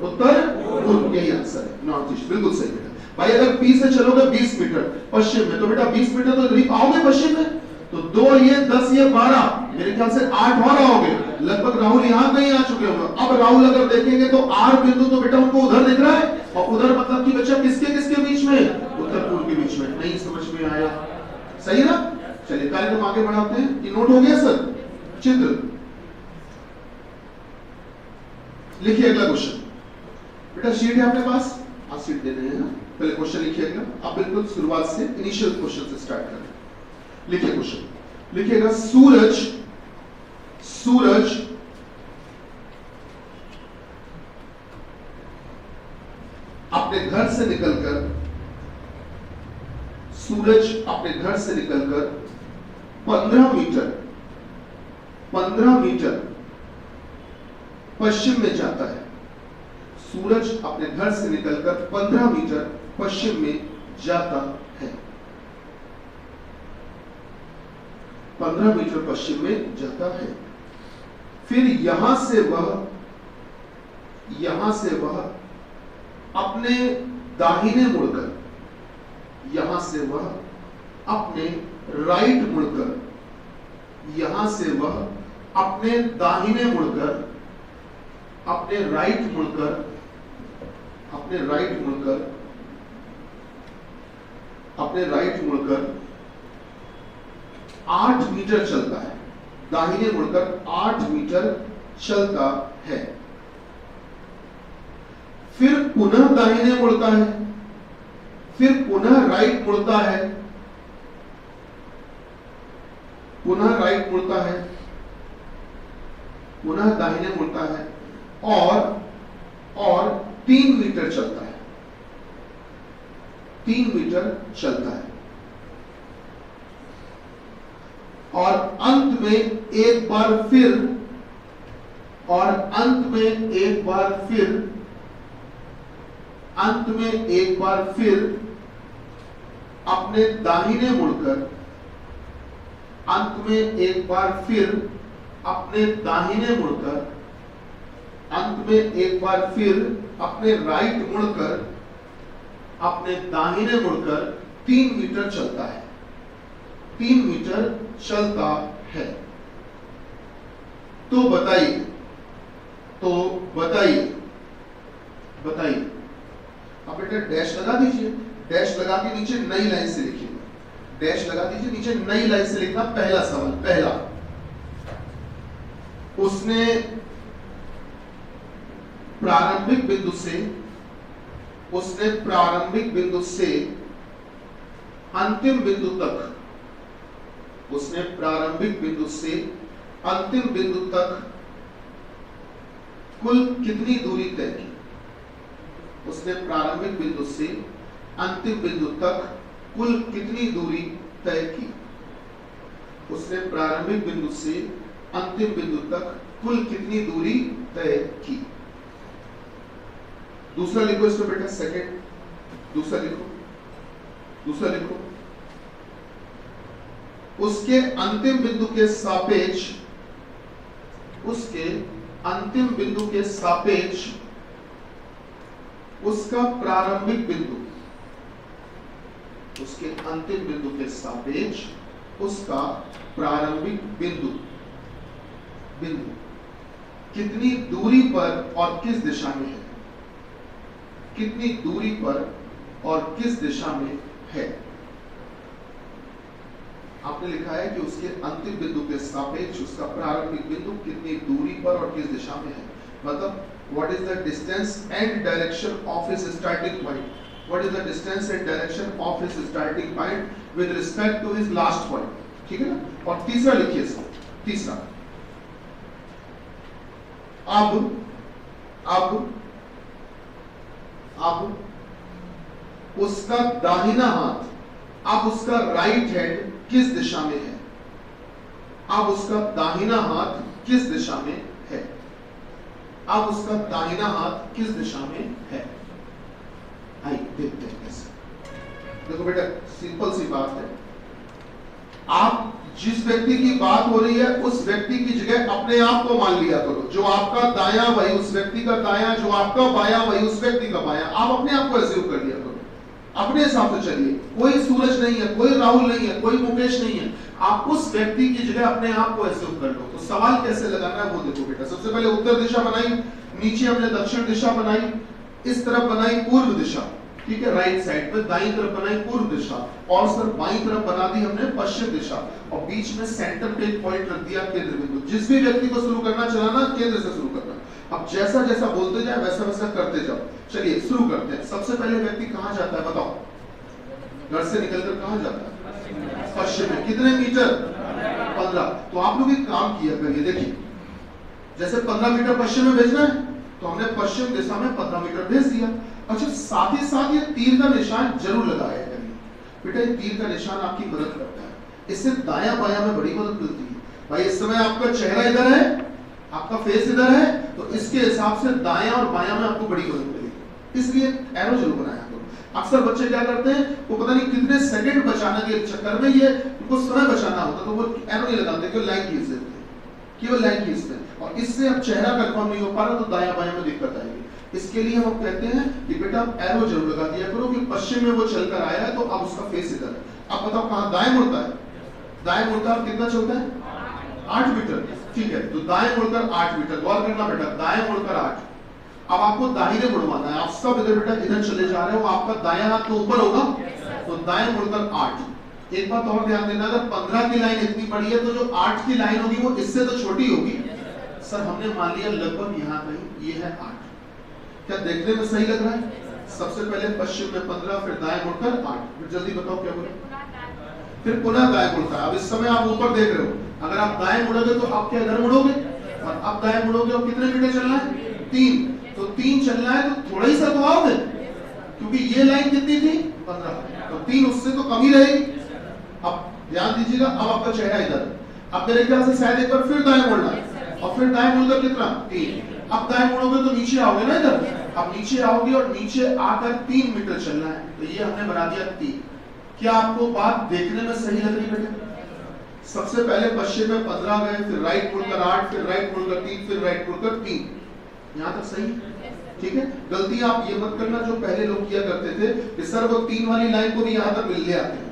उत्तर पूर्व, यही आंसर है, नॉर्थ ईस्ट, बिल्कुल सही बेटा। भाई अगर P से चलोगे 20 मीटर पश्चिम में, तो बेटा 20 मीटर तो नहीं पाओगे पश्चिम में, तो 2 ये 10 ये 12, मेरे ख्याल से 8 और आओगे, लगभग राहुल यहाँ कहीं आ चुके होंगे। अब राहुल अगर देखेंगे तो R बिंदु तो बेटा उनको उधर दिख रहा है, और उधर मतलब कि बच्चा किसके किसके बीच में, उत्तर पूर्व के बीच में। नहीं समझ में आया, सही ना। चलिए कार्यक्रम आगे बढ़ाते हैं। ये नोट हो गया सर, चित्र लिखिए। अगला क्वेश्चन बेटा, शीट है आपके पास, आप शीट दे रहे हैं ना, पहले क्वेश्चन लिखिएगा। आप बिल्कुल शुरुआत से इनिशियल क्वेश्चन से स्टार्ट करें। लिखिए क्वेश्चन, लिखिएगा सूरज, सूरज अपने घर से निकलकर, सूरज अपने घर से निकलकर 15 मीटर, 15 मीटर पश्चिम में जाता है। सूरज अपने घर से निकलकर 15 मीटर पश्चिम में जाता है, 15 मीटर पश्चिम में जाता है। फिर यहां से वह अपने दाहिने मुड़कर, यहां से वह अपने राइट मुड़कर, यहां से वह अपने दाहिने मुड़कर, अपने राइट मुड़कर, अपने राइट मुड़कर, अपने राइट मुड़कर 8 मीटर चलता है, दाहिने मुड़कर 8 मीटर चलता है। फिर पुनः दाहिने मुड़ता है, फिर पुनः राइट मुड़ता है, पुनः राइट मुड़ता है, पुनः दाहिने मुड़ता है और 3 मीटर चलता है, 3 मीटर चलता है। और अंत में एक बार फिर अपने दाहिने मुड़कर अपने राइट मुड़कर अपने दाहिने मुड़कर 3 मीटर चलता है। 3 मीटर चलता है। तो बताइए अब बेटा डैश लगा दीजिए। डैश लगा के नीचे नई लाइन से लिखिए। डैश लगा दीजिए, नीचे नई लाइन से लिखना। पहला सवाल, पहला, उसने प्रारंभिक बिंदु से अंतिम बिंदु तक कुल कितनी दूरी तय की? उसने प्रारंभिक बिंदु से अंतिम बिंदु तक कुल कितनी दूरी तय की? उसने प्रारंभिक बिंदु से अंतिम बिंदु तक कुल कितनी दूरी तय की? दूसरा लिखो इसको बेटा, सेकंड। दूसरा लिखो उसके अंतिम बिंदु के सापेक्ष उसका प्रारंभिक बिंदु कितनी दूरी पर और किस दिशा में है? कितनी दूरी पर और किस दिशा में है? आपने लिखा है कि उसके अंतिम बिंदु के सापेक्ष उसका प्रारंभिक बिंदु कितनी दूरी पर और किस दिशा में है। मतलब what is the distance and direction of his starting point? What is the distance and direction of his starting point with respect to his last point? ठीक है ना। और तीसरा लिखिए इसको, तीसरा, अब उसका दाहिना हाथ, अब उसका राइट हैंड किस दिशा में है? अब उसका दाहिना हाथ किस दिशा में है? अब उसका दाहिना हाथ किस दिशा में है? आइए देखते हैं कैसे। देखो बेटा, सिंपल सी बात है। आप जिस व्यक्ति की बात हो रही है उस व्यक्ति की जगह अपने आप को मान लिया करो। जो आपका दायां वही उस व्यक्ति का दायां, जो आपका बायां वही उस व्यक्ति का बायां। आप अपने आप को एज्यूम कर लिया करो, अपने हिसाब से चलिए। कोई सूरज नहीं है, कोई राहुल नहीं है, कोई मुकेश नहीं है। आप उस व्यक्ति की जगह अपने आप को एज्यूम कर लो। तो सवाल कैसे लगाना है वो देखो बेटा। सबसे पहले उत्तर दिशा बनाई, नीचे हमने दक्षिण दिशा बनाई, इस तरफ बनाई पूर्व दिशा, ठीक है, राइट साइड पे। दाईं तरफ बनाई पूर्व दिशा, और सर बाईं तरफ बना दी हमने पश्चिम दिशा, और बीच में सेंटर पे एक पॉइंट रख दिया, केंद्र बिंदु। जिस भी व्यक्ति को शुरू करना चलाना केंद्र से शुरू करना। अब जैसा जैसा बोलते जाए वैसा वैसा करते जाओ। चलिए शुरू करते हैं। सबसे पहले व्यक्ति कहां जाता है बताओ? घर से निकलकर कहां जाता है? पश्चिम में। कितने मीटर? 15। तो आप लोग एक काम किया करिए, देखिए जैसे 15 मीटर पश्चिम में भेजना है तो हमने पश्चिम दिशा में 15 मीटर भेज दिया। अच्छा, साथ ही साथ ये तीर का निशान जरूर लगाया करिए बेटा। ये तीर का निशान आपकी मदद करता है, इससे दायां बायां में बड़ी मदद मिलती है। भाई इस समय आपका चेहरा इधर है, आपका फेस इधर है, तो इसके हिसाब से दायां और बायां में आपको बड़ी मदद मिलेगी। इसलिए एरो जरूर बनाया करो। अक्सर बच्चे क्या करते हैं, वो पता नहीं कितने सेकंड बचाने के चक्कर में, ये उनको समय बचाना होता तो वो एरो नहीं लगाते, केवल लाइन खींच देते हैं, केवल लाइन खींचते हैं, और इससे अब चेहरा कंफर्म नहीं हो पा रहा तो दायां बायां में दिक्कत आएगी। इसके लिए हम कहते हैं कि बेटा एरो जरूर लगा दिया करो कि पश्चिम में वो चलकर आया है तो अब उसका फेस इधर है। अब बताओ कहां दाएं मुड़ता है? दाएं मुड़ता है, कितना चलता है? 8 मीटर। ठीक है, तो दाएं मुड़कर 8 मीटर। गौर करना बेटा, दाएं मुड़कर 8। अब आपको दाहिने मुड़वाना है। आप सब इधर बेटा इधर चले जा रहे हो, आपका दायां हाथ तो ऊपर होगा, तो दाएं मुड़कर 8। एक बात और ध्यान देना, अगर 15 की लाइन इतनी बड़ी है तो जो 8 की लाइन होगी वो इससे तो छोटी होगी। सर हमने मान लिया लगभग यहाँ कहीं ये है 8। क्या देखने में सही लग रहा है? सबसे पहले पश्चिम में 15, फिर दाएं मुड़कर 8। फिर जल्दी बताओ क्या बोले? फिर पुनः दाएं मुड़ता है। अब इस समय आप ऊपर देख रहे हो, अगर आप दाएं मुड़ोगे तो आप क्या इधर मुड़ोगे, और अब दाएं मुड़ोगे और कितने मीटर चलना है? 3। तो 3 चलना है तो थोड़ा ही सा तो आओगे, क्योंकि ये लाइन कितनी थी? 15, तो 3 उससे तो कम ही रहेगी। अब ध्यान दीजिएगा, अब आपका चेहरा इधर है। अब मेरे ख्याल से शायद एक बार फिर दाएं मोड़ना और फिर दाएं मोड़कर कितना 3। अब दाएं मोड़ोगे तो नीचे आओगे ना इधर, अब नीचे आओगे और नीचे आकर 3 मीटर चलना है, तो ये हमने बना दिया 3। क्या आपको बात देखने में सही लग रही बेटे? सबसे पहले पश्चिम में 15 गए, फिर राइट मुड़कर 8, फिर राइट मुड़कर 3, फिर राइट मुड़कर 3। यहाँ तक सही? ठीक है। गलती आप ये मत करना जो पहले लोग किया करते थे कि सर वो 3 वाली लाइन को भी यहाँ तक मिल ले आते हैं,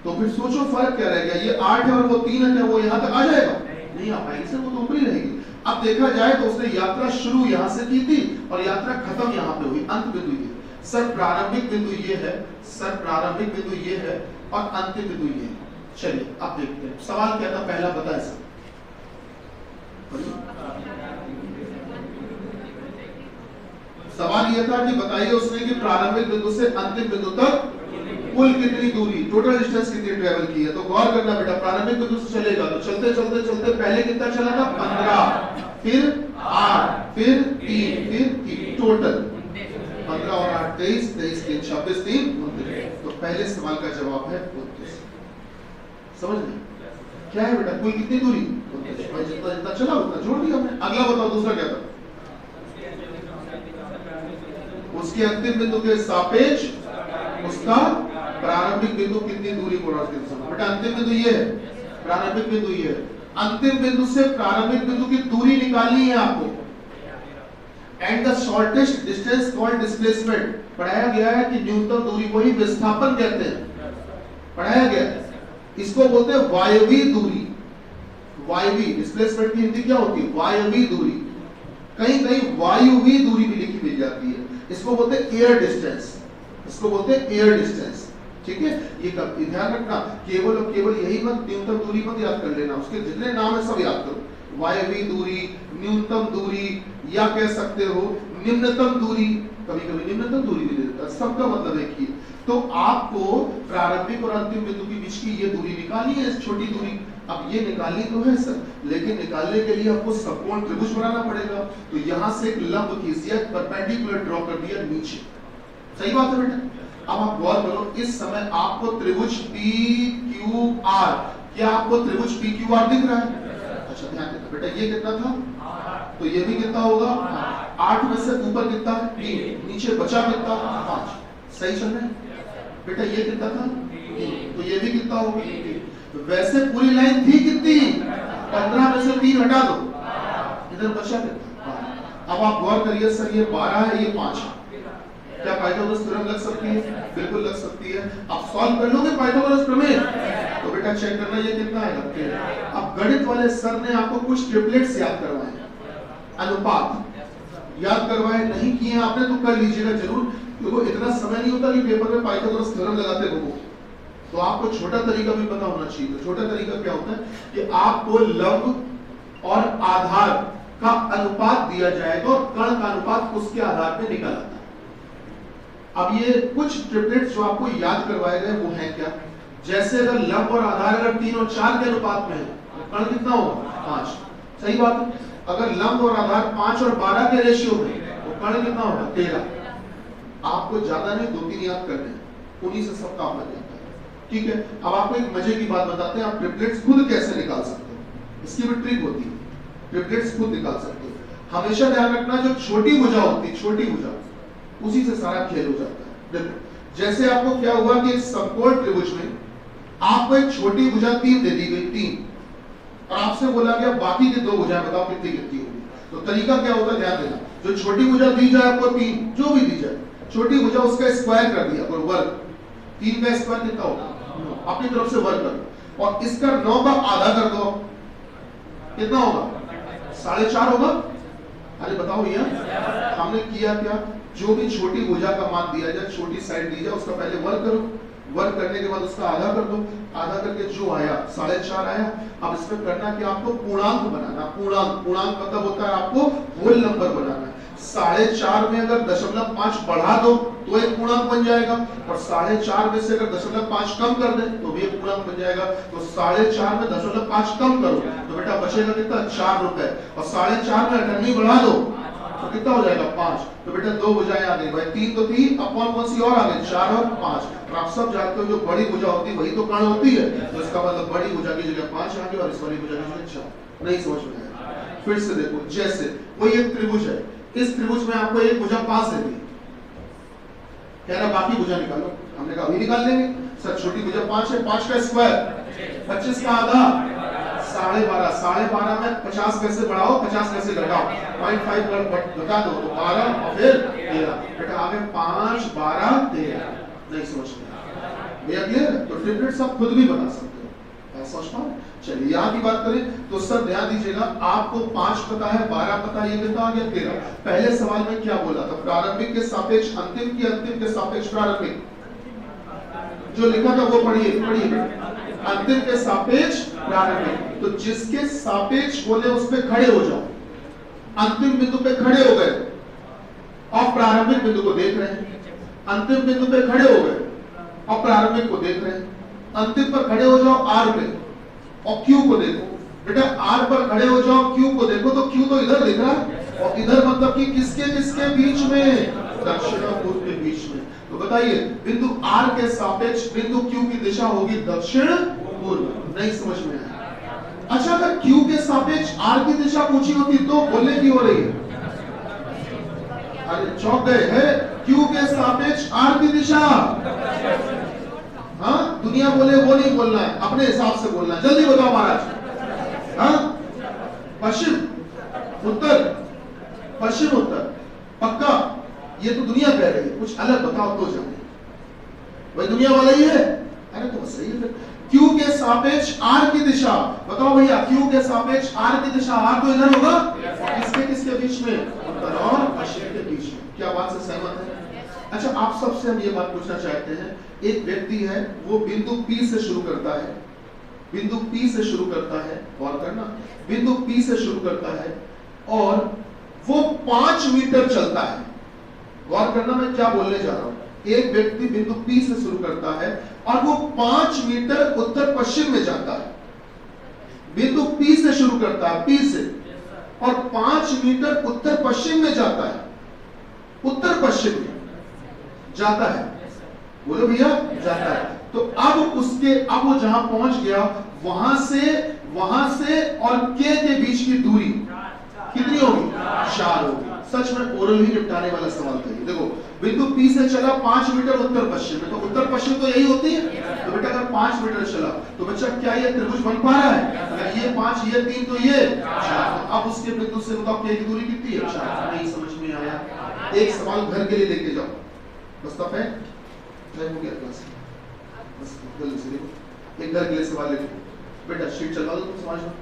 तो फिर सोचो फर्क क्या रहेगा, ये 8 है और वो 3 है, क्या वो यहाँ तक आ जाएगा? नहीं आ पाएगी सर, वो तो ऊपर ही रहेगी। अब देखा जाए तो उसने यात्रा शुरू यहाँ से की थी और यात्रा खत्म यहाँ पे हुई, अंत बिंदु ये। सर प्रारंभिक बिंदु ये है, सर प्रारंभिक बिंदु ये है और अंतिम बिंदु ये है। चलिए अब देखते हैं सवाल क्या था, पहला बताए सर। सवाल यह था कि बताइए उसने कि प्रारंभिक बिंदु से अंतिम बिंदु तक कुल कितनी दूरी, टोटल डिस्टेंस कितनी ट्रेवल की है। तो गौर करना बेटा, प्रारंभिक बिंदु से चलेगा तो चलते चलते चलते पहले कितना चला था 15, फिर 8, फिर 3, फिर 3, टोटल 15 और 8 23, 23 3 26 3 29। तो पहले सवाल का जवाब है 29। समझ गए क्या है बेटा, कुल कितनी दूरी 29, भाई जितना जितना चला उतना जोड़ दिया हमने। अगला बताओ दूसरा क्या था, उसके अंतिम बिंदु के सापेक्ष उसका प्रारंभिक बिंदु कितनी दूरी को बेटा, अंतिम बिंदु ये है, प्रारंभिक बिंदु ये है। अंतिम बिंदु से प्रारंभिक बिंदु की दूरी निकालनी है आपको। And the shortest distance called displacement. पढ़ाया गया है कि न्यूनतम दूरी को ही विस्थापन कहते हैं, पढ़ाया गया है। इसको बोलते हैं वायवीय दूरी। वायवीय, डिस्प्लेसमेंट की हिंदी क्या होती है? वायवीय दूरी। कहीं कहीं वायुवीय दूरी भी लिखी मिल जाती है, इसको बोलते हैं एयर डिस्टेंस, इसको बोलते हैं एयर डिस्टेंस। ठीक है, ये ध्यान रखना, केवल और केवल यही मत न्यूनतम दूरी मत याद कर लेना, उसके जितने नाम है सब याद करो। वायवीय दूरी, न्यूनतम दूरी, या कह सकते हो निम्नतम दूरी, कभी कभी निम्नतम दूरी भी देता है, सबका मतलब एक ही। तो आपको प्रारंभिक और अंतिम बिंदु के बीच की ये दूरी निकालनी है, इस छोटी दूरी। अब ये निकालनी तो है सर, लेकिन निकालने के लिए आपको समकोण त्रिभुज बनाना पड़ेगा। तो यहाँ से एक लंब खींचिए, परपेंडिकुलर ड्रॉ कर दिया नीचे। सही बात है बेटा। अब आप गौर करो, इस समय आपको त्रिभुज PQR, क्या आपको त्रिभुज PQR दिख रहा है? अच्छा ध्यान देना बेटा, ये कितना था? तो ये भी कितना होगा? 8 में से ऊपर कितना है? 3, नीचे बचा कितना? 5। सही चल रहा है बेटा, ये कितना था? 3, तो ये भी कितना होगा? 3। वैसे पूरी लाइन थी कितनी? 15 में से 3 हटा दो, इधर बचा कितना? अब आप गौर करिए सर, ये 12 है, ये 5 है। क्या पाइथागोरस थ्योरम लग सकती है? बिल्कुल लग सकती है। आप सॉल्व कर लोगे पाइथागोरस प्रमेय, तो बेटा चेक करना ये कितना आएगा। अब गणित वाले सर ने आपको कुछ ट्रिपलेट्स याद करवाए, अनुपात याद करवाए, नहीं किए आपने तो कर लीजिएगा जरूर, क्योंकि इतना समय नहीं होता कि पेपर में पाइथागोरस थ्योरम लगाते हो। तो आपको छोटा तरीका भी पता होना चाहिए। तो छोटा तरीका क्या होता है कि आपको लंब और आधार का अनुपात दिया जाएगा और कण का अनुपात उसके आधार पे निकाला जाता है। अब ये कुछ ट्रिपलेट्स जो आपको याद करवाए गए वो हैं क्या? जैसे अगर लंब और आधार अगर 3 और 4 के अनुपात में है, कण कितना होगा? 5। सही बात है। अगर लंब और आधार 5 और 12 के रेशियो में, तो कण कितना होगा? 13। आपको ज्यादा नहीं, 2-3 याद करने, उन्हीं से सब काम लग जाता है। ठीक है, अब आपको एक मजे की बात बताते हैं, आप ट्रिपलेट्स खुद कैसे निकाल सकते हो, इसकी भी ट्रिक होती है। ट्रिपलेट्स खुद निकाल सकते हो। हमेशा ध्यान रखना, जो छोटी भुजा होती है, छोटी भुजा, उसी से सारा खेल हो जाता है। देखो जैसे आपको क्या हुआ कि एक समकोण त्रिभुज में आपको एक छोटी भुजा 3 दे दी गई, 3, और आपसे बोला गया बाकी के 2 भुजाएं बताओ कितनी कितनी होगी। तो तरीका क्या होता है, ध्यान देना, जो छोटी भुजा दी जाए आपको 3, जो भी दी जाए, छोटी भुजा उसका स्क्वायर कर दिया, और वर्ग, 3 का स्क्वायर कितना होगा? अपनी तरफ से वर्ग करो, और इसका 9 का आधा कर दो, कितना होगा? 4.5 होगा। अरे बताओ यार, हमने किया क्या? जो भी छोटी भुजा का मान दिया जाए, छोटी साइड दी जाए, उसका पहले वर्ग करो, वर्ग करने के बाद उसका आधा कर दो, आधा करके जो आया 4.5 आया। अब इसमें करना कि आपको पूर्णांक बनाना, पूर्णांक मतलब होता है आपको होल नंबर बनाना है। 4.5 में अगर 0.5 बढ़ा दो तो एक पूर्णांक बन जाएगा, और 4.5 में से अगर 0.5 कम कर दे तो भी एक पूर्णांक बन जाएगा। तो 4.5 में 0.5 कम करो तो बेटा बचेगा कितना? 4 रुपए, और 4.5 में 98 बढ़ा दो तो कितना हो जाएगा 5। तो बेटा 2 भुजाएं आ गई भाई, 3 तो 3 अपॉन कौन सी और आ गई 4 और 5। और आप सब जानते हो जो बड़ी भुजा होती है वही तो कर्ण होती है, तो इसका मतलब बड़ी भुजा की जगह 5 आ गई और इस वाली भुजा की जगह 4। नहीं समझ में आया? फिर से देखो, जैसे कोई एक त्रिभुज है, इस त्रिभुज में आपको एक भुजा 5 देती है, कह रहा बाकी भुजा निकालो। हमने कहा अभी निकाल लेंगे सर, छोटी भुजा 5 है, 5 का स्क्वायर 25 का आधा 12.5, 12.5 में 50 कैसे बढ़ाओ 50 कैसे घटाओ, 0.5 घटा दो तो 12 और फिर 13। बेटा आगे 5 12 13। नहीं समझ में भैया क्लियर है? तो ट्रिपलेट्स आप खुद भी बना सकते हो, ऐसा समझ पाओ। चलिए यहाँ की बात करें तो सर ध्यान दीजिएगा, आपको 5 पता है, 12 पता है, ये कितना आ गया 13। पहले सवाल में क्या बोला था, प्रारंभिक के सापेक्ष अंतिम की अंतिम के सापेक्ष प्रारंभिक, जो लिखा था वो पढ़िए पढ़िए, अंतिम के सापेक्ष प्रारंभिक। तो जिसके सापेक्ष बोले उस पे खड़े हो जाओ, अंतिम बिंदु पे खड़े हो गए और प्रारंभिक बिंदु को देख रहे हैं, अंतिम बिंदु पे खड़े हो गए और प्रारंभिक को देख रहे हैं, अंतिम पर खड़े हो जाओ आर पे और क्यू को देखो। बेटा आर पर खड़े हो जाओ, क्यू को देखो, तो क्यू तो इधर दिख रहा है और इधर मतलब कि किसके किसके बीच में, दक्षिण और पूर्व के बीच में। तो बताइए बिंदु आर के सापेक्ष बिंदु क्यू की दिशा होगी दक्षिण पूर्व। नहीं समझ में आया? अच्छा अगर क्यू के सापेक्ष आर की दिशा पूछी होती तो बोलने की हो रही है, अरे चौंक गए है, क्यू के सापेक्ष आर की दिशा, हाँ दुनिया बोले वो नहीं बोलना है, अपने हिसाब से बोलना है। जल्दी बताओ महाराज, हाँ पश्चिम उत्तर, पश्चिम उत्तर पक्का? ये तो दुनिया कह रही है, कुछ अलग बताओ तो जाने। भाई दुनिया वाला ही है, अरे तो सही है। क्यू के सापेक्ष आर की दिशा बताओ भैया, क्यू के सापेक्ष आर की दिशा, आर तो इधर होगा, किसके किसके बीच में, उत्तर और पश्चिम के बीच में। क्या बात से सहमत है? अच्छा आप सबसे हम ये बात पूछना चाहते हैं, एक व्यक्ति है वो बिंदु P से शुरू करता है, बिंदु P से शुरू करता है, गौर करना, बिंदु P से शुरू करता है और वो 5 मीटर चलता है। गौर करना मैं क्या बोलने जा रहा हूं, एक व्यक्ति बिंदु P से शुरू करता है और वो 5 मीटर उत्तर पश्चिम में जाता है। बिंदु P से शुरू करता है, P से, और 5 मीटर उत्तर पश्चिम में जाता है, उत्तर पश्चिम में जाता है, बोलो भैया जाता है। तो अब उसके, अब वो जहां पहुंच गया वहां से और के बीच की दूरी कितनी होगी, 4 होगी। सच में ओरल ही निपटाने वाला सवाल था ये। देखो बिंदु P से चला 5 मीटर उत्तर पश्चिम में, तो उत्तर पश्चिम तो यही होती है। तो बेटा अगर 5 मीटर चला तो बच्चा क्या ये त्रिभुज बन पा रहा है? अगर ये 5 ये 3 तो ये 4। तो अब उसके बिंदु से बताओ के की दूरी कितनी है, 4। नहीं समझ में आया? एक सवाल घर के लिए लेके जाओ, बस तब है हो गया क्लास, बस जल्दी से देखो। एक घर के लिए सवाल लिखो बेटा, शीट चलवा दो तुम समाज में,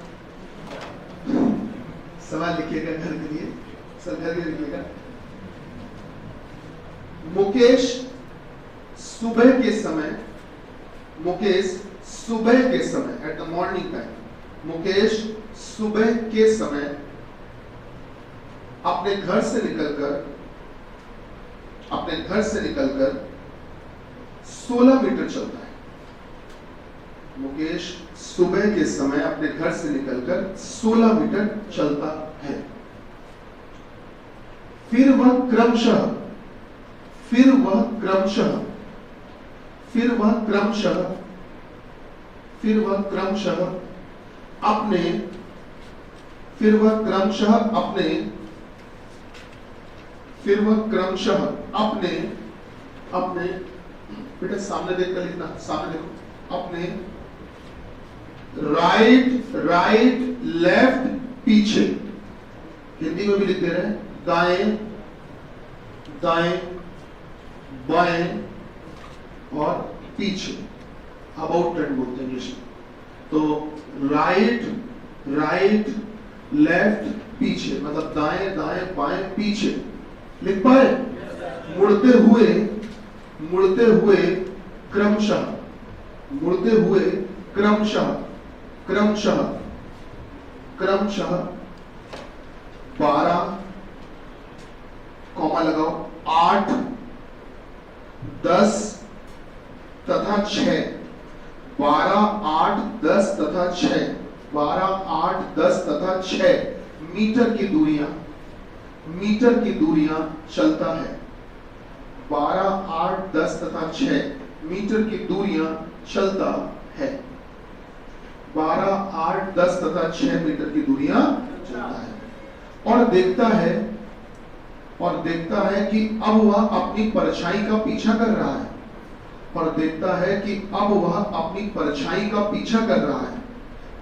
सवाल लिखिएगा घर के लिए, सब घर के लिए लिखिएगा। मुकेश सुबह के समय, मुकेश सुबह के समय at the morning time, Mukesh सुबह के समय अपने घर से निकलकर 16 मीटर चलता है। मुकेश सुबह के समय अपने घर से निकलकर 16 मीटर चलता है। फिर वह क्रमशः अपने बेटा सामने देखकर लिखना, सामने देखो, अपने राइट लेफ्ट पीछे, हिंदी में भी लिख दे रहे हैं, दाएं बाएं और पीछे, अबाउट टर्न बोलते हैं इंग्लिश में। तो राइट लेफ्ट पीछे मतलब दाएं बाएं पीछे, लिख पाए? मुड़ते हुए क्रमशः 12 कॉमा लगाओ 8 10 तथा 6, 12 8 10 तथा 6, 12 8 10 तथा 6 मीटर की दूरियां मीटर की दूरियां चलता है। 12, 8, 10 तथा 6 मीटर की दूरियां चलता है। 12, 8, 10 तथा 6 मीटर की दूरियां चलता है और देखता है कि अब वह अपनी परछाई का पीछा कर रहा है। और देखता है कि अब वह अपनी परछाई का पीछा कर रहा है।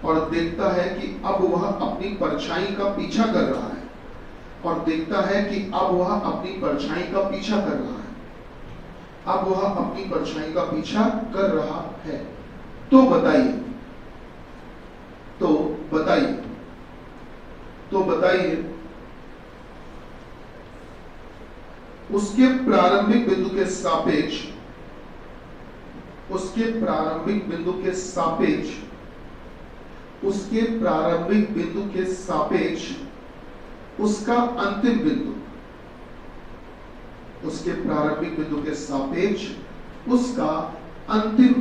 और देखता है कि अब वह अपनी परछाई का पीछा कर रहा है। और देखता है कि अब वह अपनी परछाई का पीछा कर रहा है। अब वह अपनी परछाई का पीछा कर रहा है। तो बताइए उसके प्रारंभिक बिंदु के सापेक्ष उसका अंतिम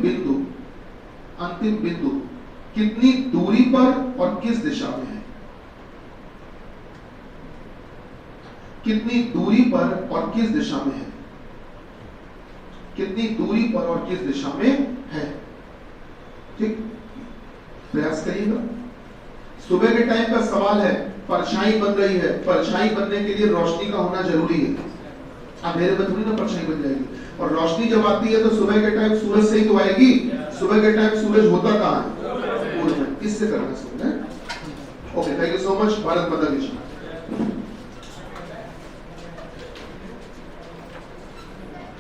बिंदु कितनी दूरी पर और किस दिशा में है? कितनी दूरी पर और किस दिशा में है? कितनी दूरी पर और किस दिशा में है? ठीक, प्रयास करिएगा। सुबह के टाइम का सवाल है, परछाई बन रही है, परछाई बनने के लिए रोशनी का होना जरूरी है। अंधेरे में थोड़ी ना परछाई बन जाएगी। और रोशनी जब आती है तो सुबह के टाइम सूरज से ही तो आएगी। सुबह के टाइम सूरज होता कहाँ है? पूर्व में। इससे करना है। Okay, thank you so much. Bharat माता की जय।